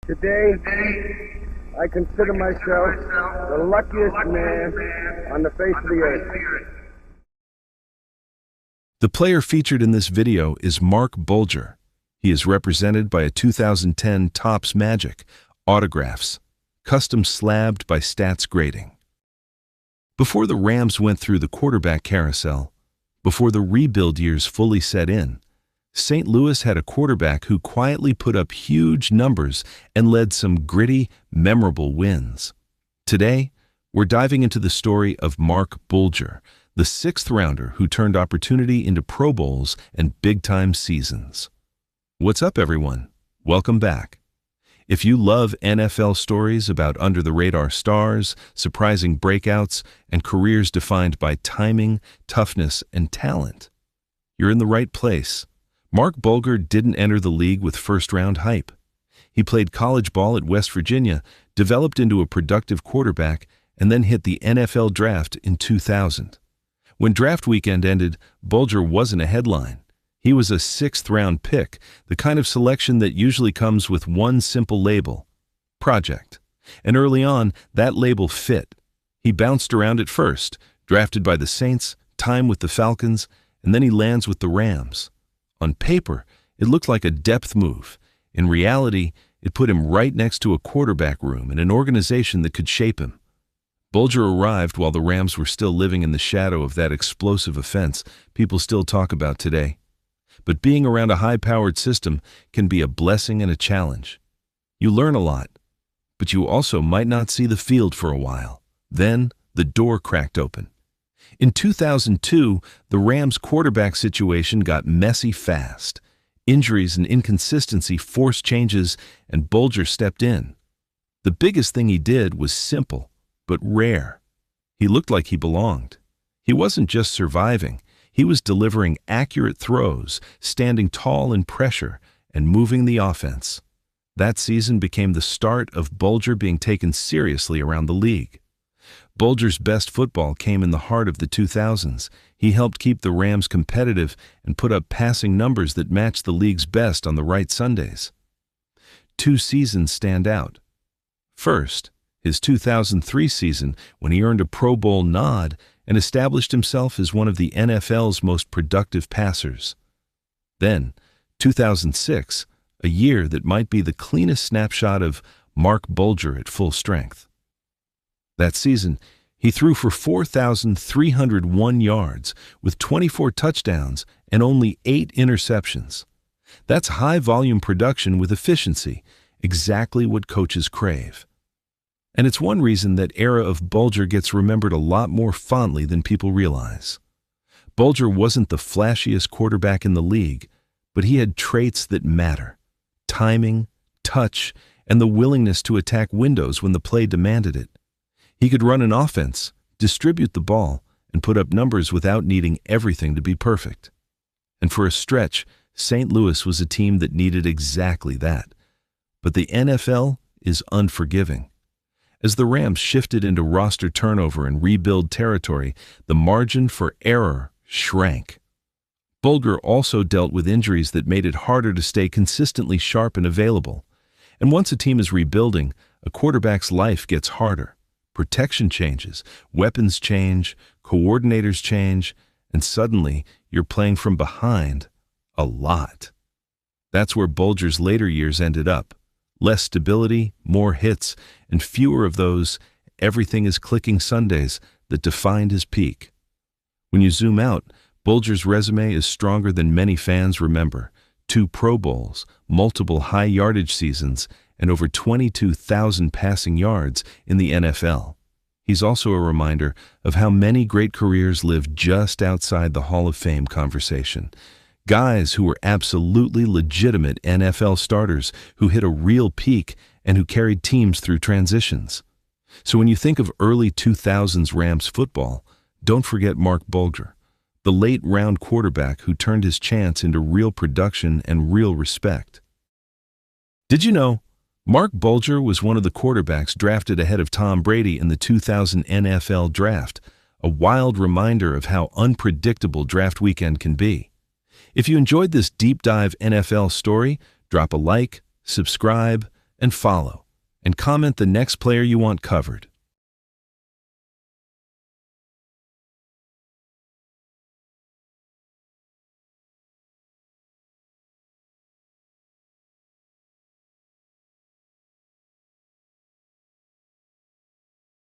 Today, I consider myself the luckiest man on the face of the earth. The player featured in this video is Marc Bulger. He is represented by a 2010 Topps Magic autographs, custom slabbed by Stats Grading. Before the Rams went through the quarterback carousel, before the rebuild years fully set in, St. Louis had a quarterback who quietly put up huge numbers and led some gritty, memorable wins. Today, we're diving into the story of Marc Bulger, the sixth-rounder who turned opportunity into Pro Bowls and big-time seasons. What's up, everyone? Welcome back. If you love NFL stories about under-the-radar stars, surprising breakouts, and careers defined by timing, toughness, and talent, you're in the right place. Marc Bulger didn't enter the league with first-round hype. He played college ball at West Virginia, developed into a productive quarterback, and then hit the NFL draft in 2000. When draft weekend ended, Bulger wasn't a headline. He was a sixth-round pick, the kind of selection that usually comes with one simple label: project. And early on, that label fit. He bounced around at first, drafted by the Saints, time with the Falcons, and then he lands with the Rams. On paper, it looked like a depth move. In reality, it put him right next to a quarterback room and an organization that could shape him. Bulger arrived while the Rams were still living in the shadow of that explosive offense people still talk about today. But being around a high-powered system can be a blessing and a challenge. You learn a lot, but you also might not see the field for a while. Then, the door cracked open. In 2002, the Rams' quarterback situation got messy fast. Injuries and inconsistency forced changes, and Bulger stepped in. The biggest thing he did was simple, but rare. He looked like he belonged. He wasn't just surviving. He was delivering accurate throws, standing tall in pressure, and moving the offense. That season became the start of Bulger being taken seriously around the league. Bulger's best football came in the heart of the 2000s. He helped keep the Rams competitive and put up passing numbers that matched the league's best on the right Sundays. Two seasons stand out. First, his 2003 season, when he earned a Pro Bowl nod and established himself as one of the NFL's most productive passers. Then, 2006, a year that might be the cleanest snapshot of Marc Bulger at full strength. That season, he threw for 4,301 yards with 24 touchdowns and only 8 interceptions. That's high-volume production with efficiency, exactly what coaches crave. And it's one reason that era of Bulger gets remembered a lot more fondly than people realize. Bulger wasn't the flashiest quarterback in the league, but he had traits that matter: timing, touch, and the willingness to attack windows when the play demanded it. He could run an offense, distribute the ball, and put up numbers without needing everything to be perfect. And for a stretch, St. Louis was a team that needed exactly that. But the NFL is unforgiving. As the Rams shifted into roster turnover and rebuild territory, the margin for error shrank. Bulger also dealt with injuries that made it harder to stay consistently sharp and available. And once a team is rebuilding, a quarterback's life gets harder. Protection changes, weapons change, coordinators change, and suddenly you're playing from behind a lot. That's where Bulger's later years ended up. Less stability, more hits, and fewer of those everything-is-clicking Sundays that defined his peak. When you zoom out, Bulger's resume is stronger than many fans remember: 2 Pro Bowls, multiple high-yardage seasons, and over 22,000 passing yards in the NFL. He's also a reminder of how many great careers live just outside the Hall of Fame conversation. Guys who were absolutely legitimate NFL starters, who hit a real peak and who carried teams through transitions. So when you think of early 2000s Rams football, don't forget Marc Bulger, the late-round quarterback who turned his chance into real production and real respect. Did you know Marc Bulger was one of the quarterbacks drafted ahead of Tom Brady in the 2000 NFL Draft, a wild reminder of how unpredictable draft weekend can be. If you enjoyed this deep dive NFL story, drop a like, subscribe, and follow, and comment the next player you want covered.